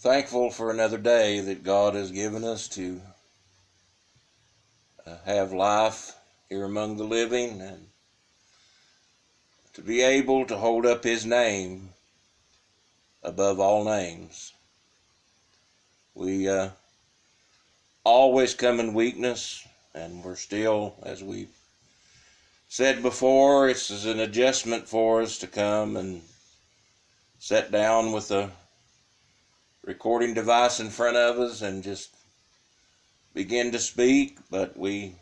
Thankful for another day that God has given us to have life here among the living and to be able to hold up His name above all names. We always come in weakness, and we're still, as we said before, this is an adjustment for us to come and sit down with a recording device in front of us and just begin to speak, but we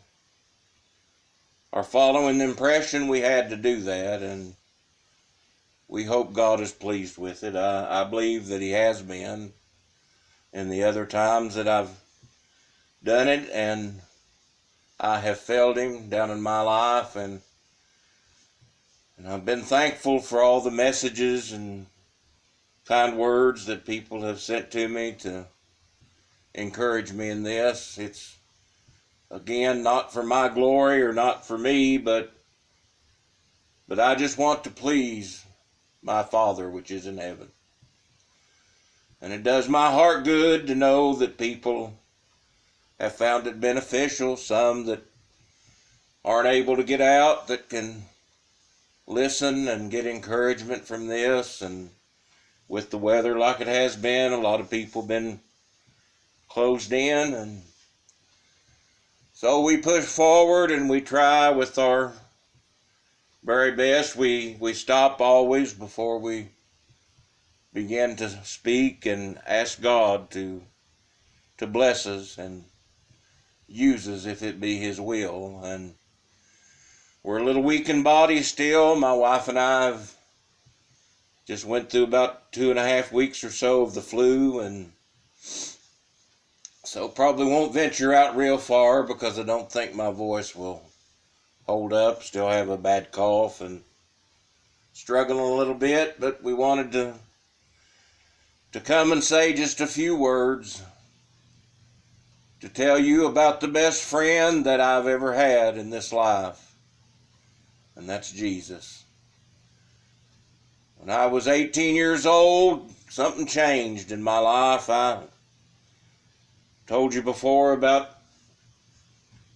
are following the impression we had to do that, and we hope God is pleased with it. I believe that He has been in the other times that I've done it, and I have felt Him down in my life, and I've been thankful for all the messages and kind words that people have sent to me to encourage me in this. It's, again, not for my glory or not for me, but I just want to please my Father which is in heaven. And it does my heart good to know that people have found it beneficial, some that aren't able to get out that can listen and get encouragement from this. And with the weather like it has been, a lot of people been closed in, and so we push forward and we try with our very best. We stop always before we begin to speak and ask God to bless us and use us if it be His will. And we're a little weak in body still. My wife and I have just went through about 2.5 weeks or so of the flu, and so probably won't venture out real far because I don't think my voice will hold up. Still have a bad cough and struggling a little bit, but we wanted to come and say just a few words to tell you about the best friend that I've ever had in this life, and that's Jesus. When I was 18 years old, something changed in my life. I told you before about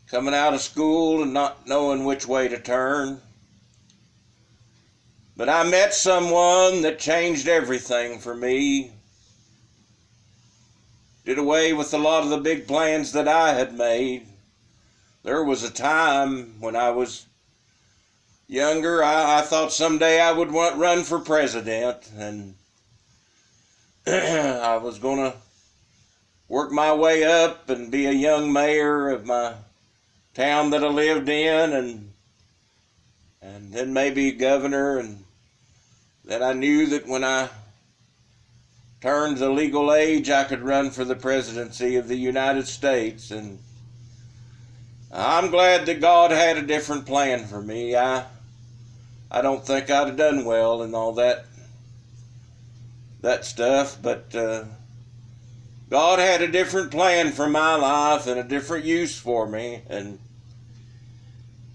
coming out of school and not knowing which way to turn. But I met someone that changed everything for me. Did away with a lot of the big plans that I had made. There was a time when I was younger, I thought someday I would run for president, and I was going to work my way up and be a young mayor of my town that I lived in, and then maybe governor. And then I knew that when I turned the legal age, I could run for the presidency of the United States. And I'm glad that God had a different plan for me. I don't think I'd have done well in all that stuff, but God had a different plan for my life and a different use for me. And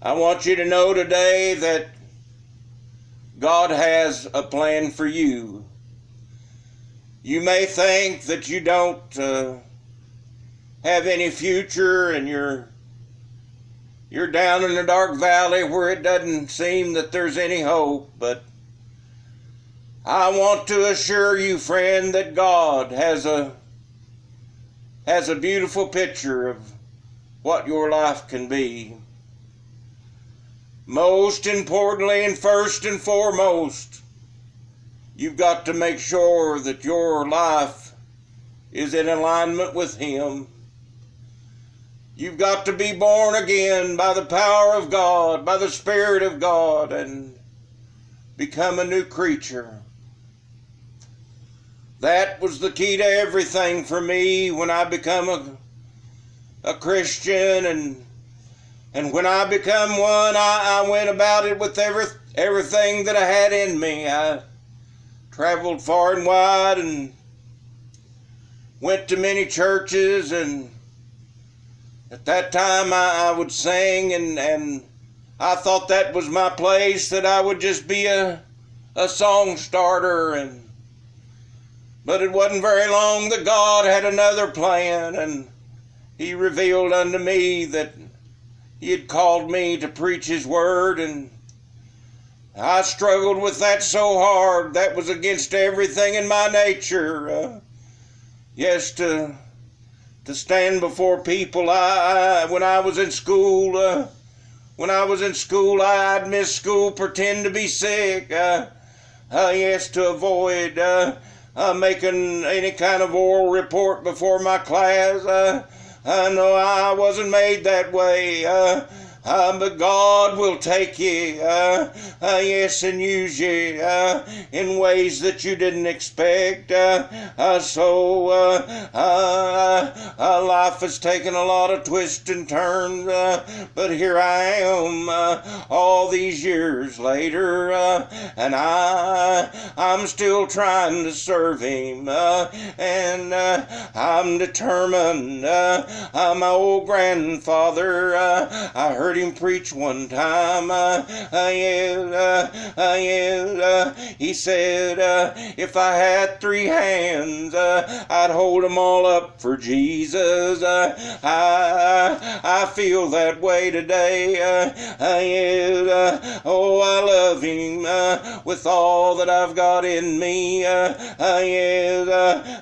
I want you to know today that God has a plan for you. You may think that you don't have any future, and you're down in a dark valley where it doesn't seem that there's any hope, but I want to assure you, friend, that God has a beautiful picture of what your life can be. Most importantly and first and foremost, you've got to make sure that your life is in alignment with Him. You've got to be born again by the power of God, by the Spirit of God, and become a new creature. That was the key to everything for me when I become a Christian, and when I become one, I went about it with everything that I had in me. I traveled far and wide and went to many churches, and at that time I would sing, and I thought that was my place, that I would just be a song starter. And But it wasn't very long that God had another plan, and He revealed unto me that He had called me to preach His word, and I struggled with that so hard. That was against everything in my nature. Yes, to stand before people. When I was in school, I'd miss school, pretend to be sick. Yes, to avoid making any kind of oral report before my class. I know I wasn't made that way. But God will take you, yes, and use you in ways that you didn't expect. So life has taken a lot of twists and turns, but here I am all these years later, and I'm still trying to serve Him, and I'm determined. My old grandfather, I heard him preach one time. He said, if I had 3 hands, I'd hold them all up for Jesus. I feel that way today. Oh, I love Him with all that I've got in me.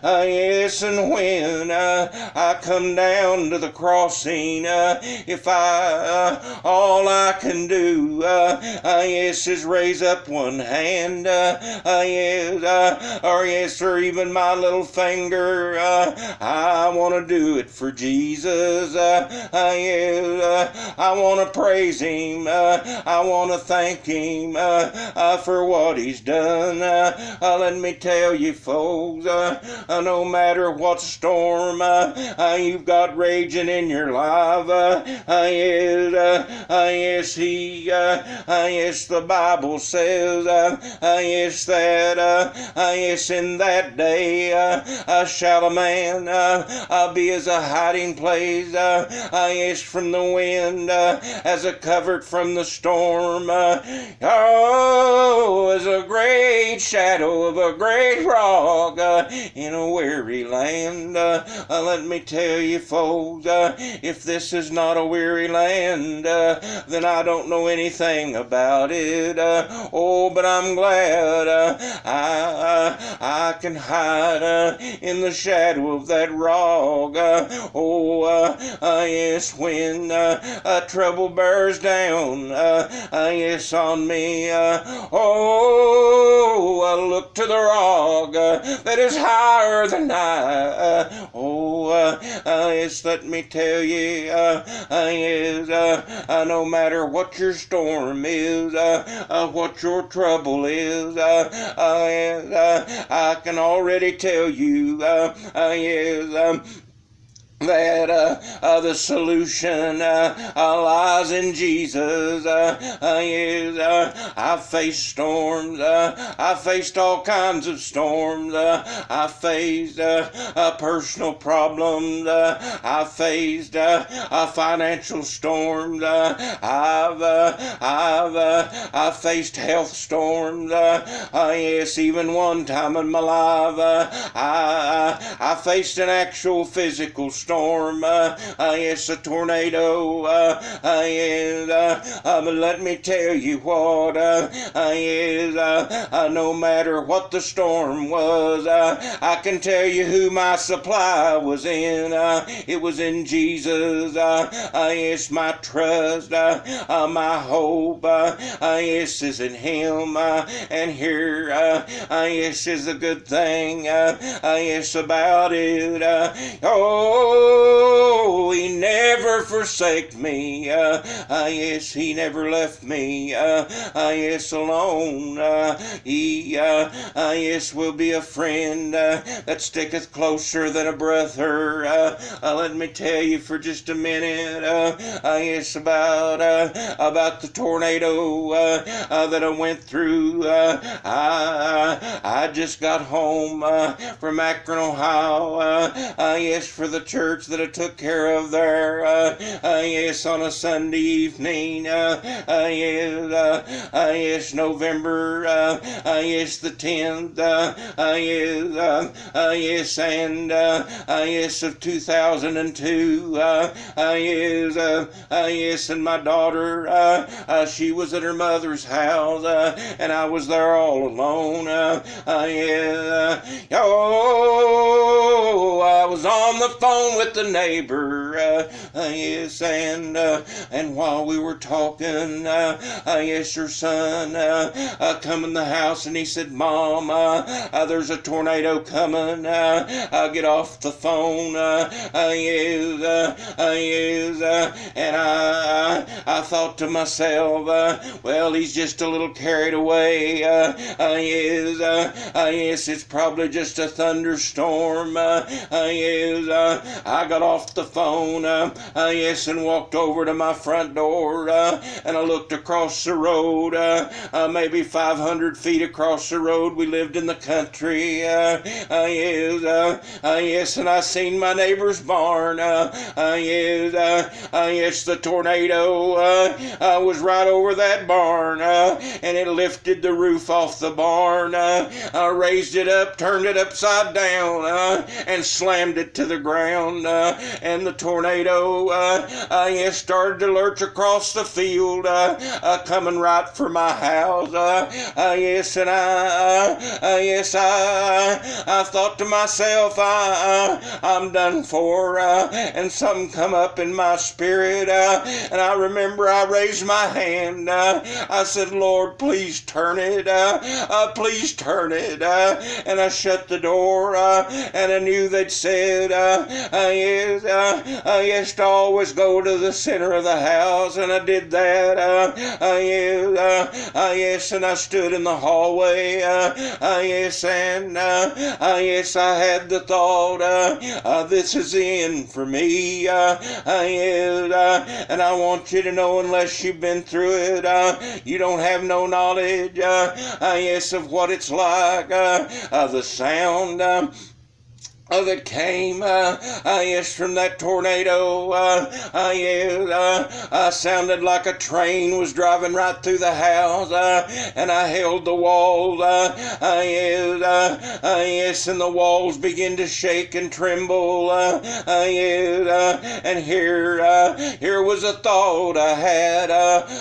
Yes, and when I come down to the crossing, if all I can do, yes, is raise up one hand, yes, or even my little finger. I want to do it for Jesus. I want to praise Him. I want to thank Him for what He's done. Let me tell you, folks, no matter what storm you've got raging in your life, yes, the Bible says, yes, that, yes, in that day shall a man be as a hiding place, yes, from the wind, as a covert from the storm, oh, as a great shadow of a great rock in a weary land. Let me tell you, folks, if this is not a weary land, then I don't know anything about it. Oh, but I'm glad I can hide in the shadow of that rock. Oh, yes, when trouble bears down, yes, on me. Oh, I look to the rock that is higher than I. Oh, yes, let me tell you, yes, no matter what your storm is, what your trouble is, I can already tell you, yes, that the solution lies in Jesus. Yes, I faced storms. I faced all kinds of storms. I faced personal problems. I faced financial storms. I've faced health storms. Yes, even one time in my life, I faced an actual physical storm. Yes, a tornado. Yes, but let me tell you what. Yes, no matter what the storm was, I can tell you who my supply was in. It was in Jesus. Yes, my trust, my hope, yes, is in Him. And here, yes, is the good thing. Yes, about it. Oh, He never forsake me. Yes, He never left me. Yes, alone. He, yes, will be a friend that sticketh closer than a brother. Let me tell you for just a minute. Yes, about the tornado that I went through. I just got home from Akron, Ohio. Yes, for the church church that I took care of there, yes, on a Sunday evening, yes, November, yes, the 10th, yes, and yes, of 2002, yes, and my daughter, she was at her mother's house, and I was there all alone, I was on the phone with the neighbor, yes, and while we were talking, yes, her son come in the house, and he said, Mom, there's a tornado coming, get off the phone, and I thought to myself, well, he's just a little carried away, yes, it's probably just a thunderstorm, I got off the phone, yes, and walked over to my front door, and I looked across the road, maybe 500 feet across the road. We lived in the country, yes, and I seen my neighbor's barn, yes, the tornado was right over that barn, and it lifted the roof off the barn, raised it up, turned it upside down, and slammed it to the ground, and the tornado, yes, started to lurch across the field, coming right for my house, yes, and I thought to myself, I'm done for, and something come up in my spirit, and I remember I raised my hand, I said, Lord, please turn it, please turn it, and I shut the door, and I knew they'd said, yes, to always go to the center of the house, and I did that, yes, and I stood in the hallway, yes, and yes, I had the thought, this is the end for me, and I want you to know, unless you've been through it, you don't have no knowledge, yes, of what it's like, the sound that came, yes, from that tornado, sounded like a train was driving right through the house, and I held the walls, yes, and the walls began to shake and tremble, and here was a thought I had,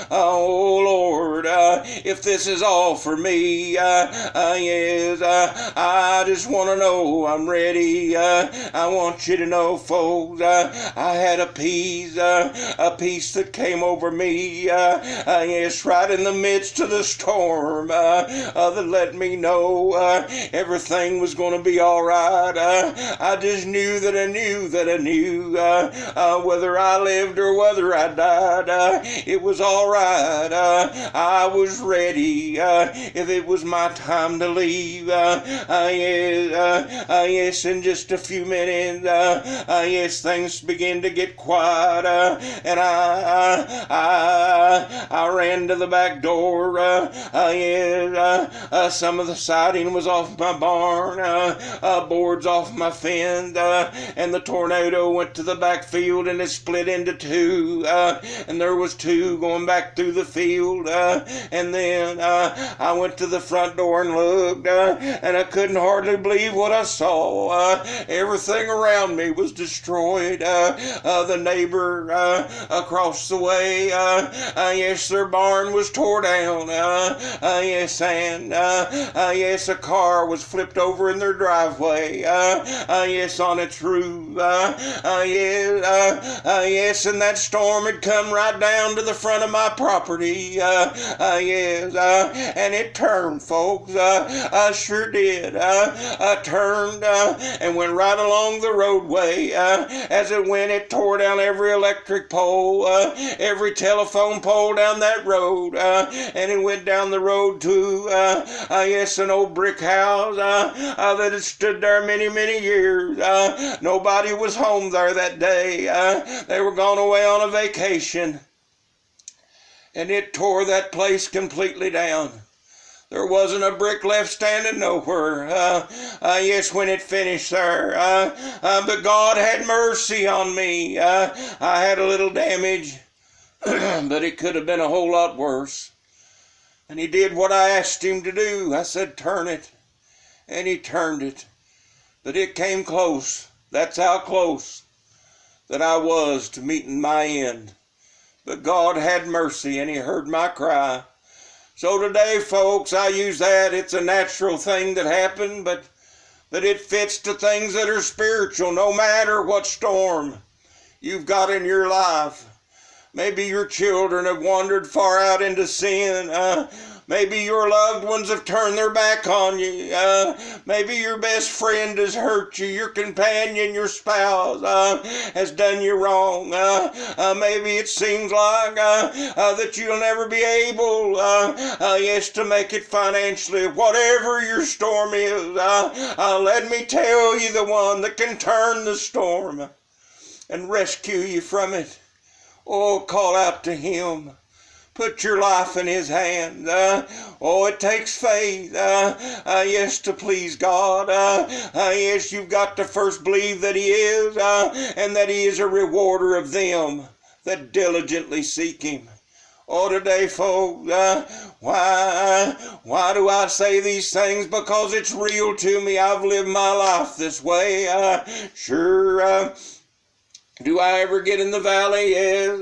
oh Lord, if this is all for me, yes, I just want to know I'm ready. I want you to know, folks, I had a peace that came over me, yes, right in the midst of the storm, that let me know everything was going to be all right. I just knew that I knew whether I lived or whether I died, it was all right. I was ready if it was my time to leave. Yes, in just a few minutes, yes, things began to get quiet, and I ran to the back door. Yes, some of the siding was off my barn, boards off my fence, and the tornado went to the backfield and it split into two, and there was two going back through the field, and then I went to the front door and looked, and I couldn't hardly believe what I saw. Everything around me was destroyed. The neighbor across the way, yes, their barn was tore down. Yes, and yes, a car was flipped over in their driveway. Yes, on its roof. Yes, and that storm had come right down to the front of my property. Yes, and it turned, folks. I sure did. I turned and went right along the roadway. As it went, it tore down every electric pole, every telephone pole down that road, and it went down the road to, yes, an old brick house that had stood there many, many years. Nobody was home there that day. They were gone away on a vacation, and it tore that place completely down. There wasn't a brick left standing nowhere. Yes, when it finished there. But God had mercy on me. I had a little damage, but it could have been a whole lot worse. And he did what I asked him to do. I said, turn it. And he turned it. But it came close. That's how close that I was to meeting my end. But God had mercy and he heard my cry. So today, folks, I use that. It's a natural thing that happened, but it fits to things that are spiritual, no matter what storm you've got in your life. Maybe your children have wandered far out into sin. Maybe your loved ones have turned their back on you. Maybe your best friend has hurt you. Your companion, your spouse has done you wrong. Maybe it seems like that you'll never be able, yes, to make it financially. Whatever your storm is, let me tell you the one that can turn the storm and rescue you from it. Oh, call out to him. Put your life in his hand. It takes faith, yes, to please God. Yes, you've got to first believe that he is, and that he is a rewarder of them that diligently seek him. Oh, today, folks, why do I say these things? Because it's real to me. I've lived my life this way. Sure, do I ever get in the valley? Yes.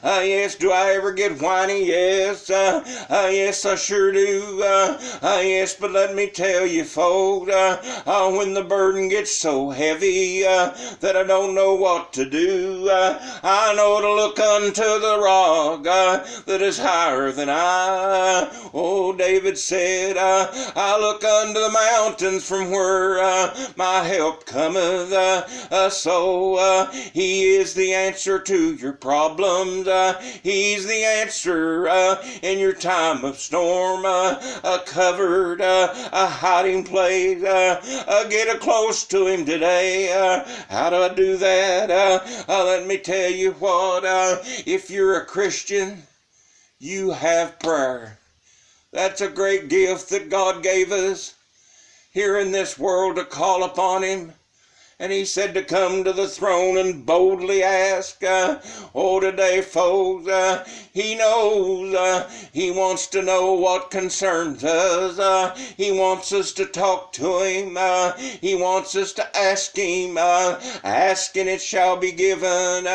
Yes. Do I ever get whiny? Yes. Yes, I sure do. Yes, but let me tell you, folks, when the burden gets so heavy that I don't know what to do, I know to look unto the rock that is higher than I. Oh, David said, I look unto the mountains from where my help cometh. So he is the answer to your problems. He's the answer in your time of storm. A covered, a hiding place. Get close to him today. How do I do that? Let me tell you what. If you're a Christian, you have prayer. That's a great gift that God gave us here in this world to call upon him. And he said to come to the throne and boldly ask. Today, folks, he knows. He wants to know what concerns us. He wants us to talk to him. He wants us to ask him. Ask and it shall be given.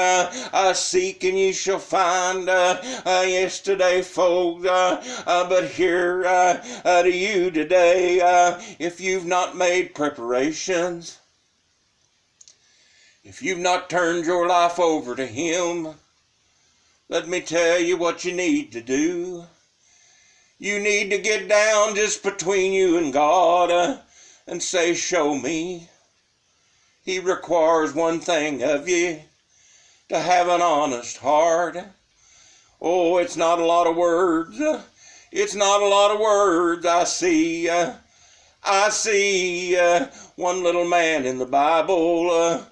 Seek and ye shall find. Yes, today, folks. But here to you today, if you've not made preparations, if you've not turned your life over to him, let me tell you what you need to do. You need to get down just between you and God and say, show me. He requires one thing of you, to have an honest heart. Oh, it's not a lot of words. It's not a lot of words. I see one little man in the Bible.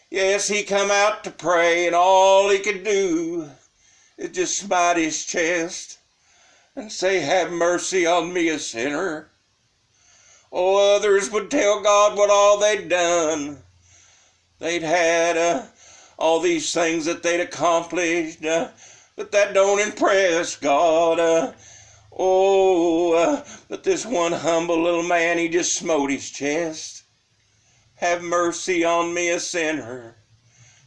Yes, he come out to pray, and all he could do is just smite his chest and say, have mercy on me, a sinner. Oh, others would tell God what all they'd done. They'd had all these things that they'd accomplished, but that don't impress God. But this one humble little man, he just smote his chest. Have mercy on me, a sinner.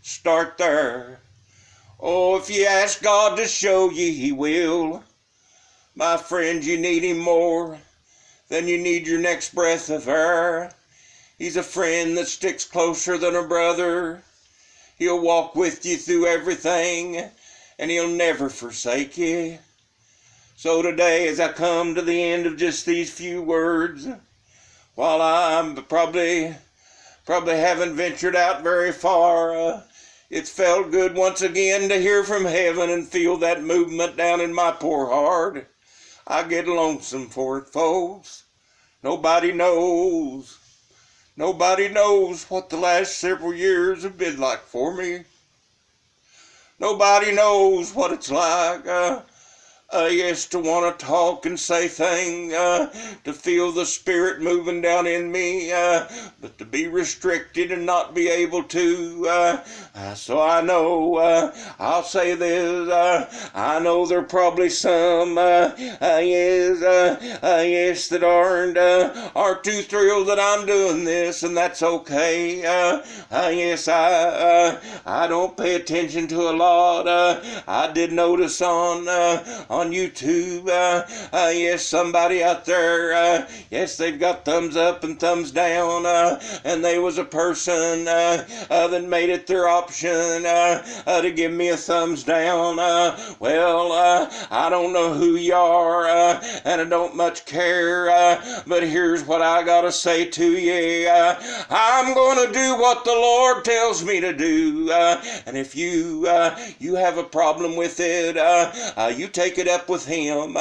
Start there. Oh, if you ask God to show you, he will. My friend, you need him more than you need your next breath of air. He's a friend that sticks closer than a brother. He'll walk with you through everything, and he'll never forsake you. So today, as I come to the end of just these few words, while I'm probably haven't ventured out very far, it's felt good once again to hear from heaven and feel that movement down in my poor heart. I get lonesome for it, folks. Nobody knows. Nobody knows what the last several years have been like for me. Nobody knows what it's like Yes, to want to talk and say things, to feel the Spirit moving down in me, but to be restricted and not be able to. So I know, I'll say this, I know there are probably some, yes, that aren't too thrilled that I'm doing this, and that's okay. Yes, I don't pay attention to a lot. I did notice on YouTube, yes, somebody out there, yes, they've got thumbs up and thumbs down, and they was a person that made it their option to give me a thumbs down. Well, I don't know who you are, and I don't much care, but here's what I gotta say to you. I'm gonna do what the Lord tells me to do, and if you have a problem with it, you take it up with Him.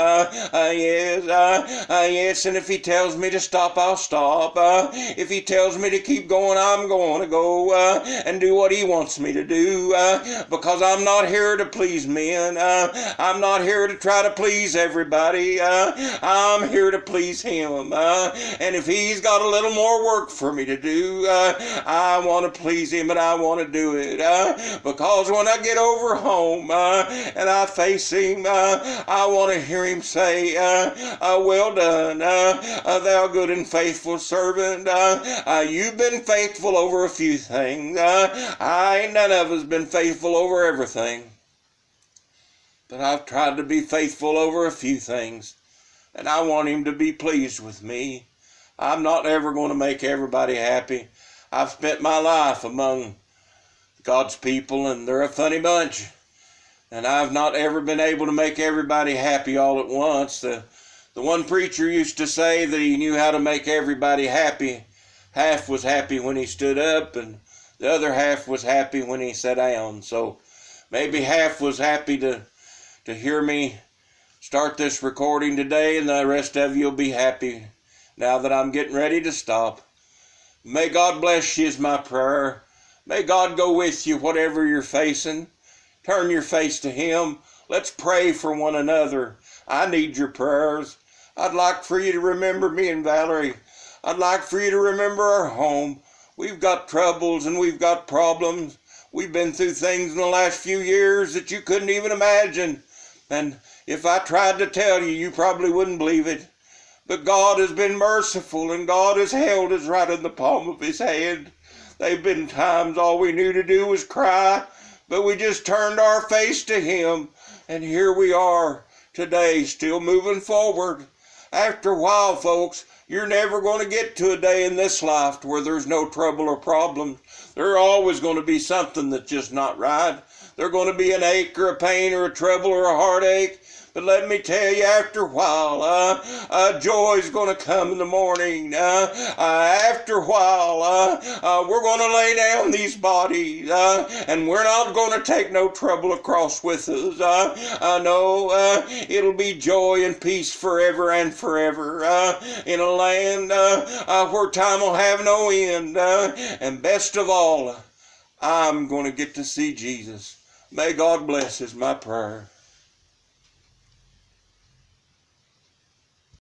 Yes, and if He tells me to stop, I'll stop. If He tells me to keep going, I'm going to go and do what He wants me to do, because I'm not here to please men. I'm not here to try to please everybody. I'm here to please Him. And if He's got a little more work for me to do, I want to please Him, and I want to do it, because when I get over home and I face Him, I want to hear Him say, well done, thou good and faithful servant. You've been faithful over a few things. Ain't none of us been faithful over everything, but I've tried to be faithful over a few things, and I want Him to be pleased with me. I'm not ever going to make everybody happy. I've spent my life among God's people, and they're a funny bunch, and I've not ever been able to make everybody happy all at once. The one preacher used to say that he knew how to make everybody happy. Half was happy when he stood up, and the other half was happy when he sat down. So maybe half was happy to hear me start this recording today, and the rest of you will be happy now that I'm getting ready to stop. May God bless you is my prayer. May God go with you whatever you're facing. Turn your face to Him. Let's pray for one another. I need your prayers. I'd like for you to remember me and Valerie. I'd like for you to remember our home. We've got troubles and we've got problems. We've been through things in the last few years that you couldn't even imagine. And if I tried to tell you, you probably wouldn't believe it. But God has been merciful, and God has held us right in the palm of His hand. There've been times all we knew to do was cry, but we just turned our face to Him, and here we are today, still moving forward. After a while, folks, you're never going to get to a day in this life where there's no trouble or problems. There's always going to be something that's just not right. There's going to be an ache or a pain or a trouble or a heartache. But let me tell you, after a while, joy's going to come in the morning. After a while, we're going to lay down these bodies, and we're not going to take no trouble across with us. No, it'll be joy and peace forever and forever, in a land where time will have no end. And best of all, I'm going to get to see Jesus. May God bless is my prayer.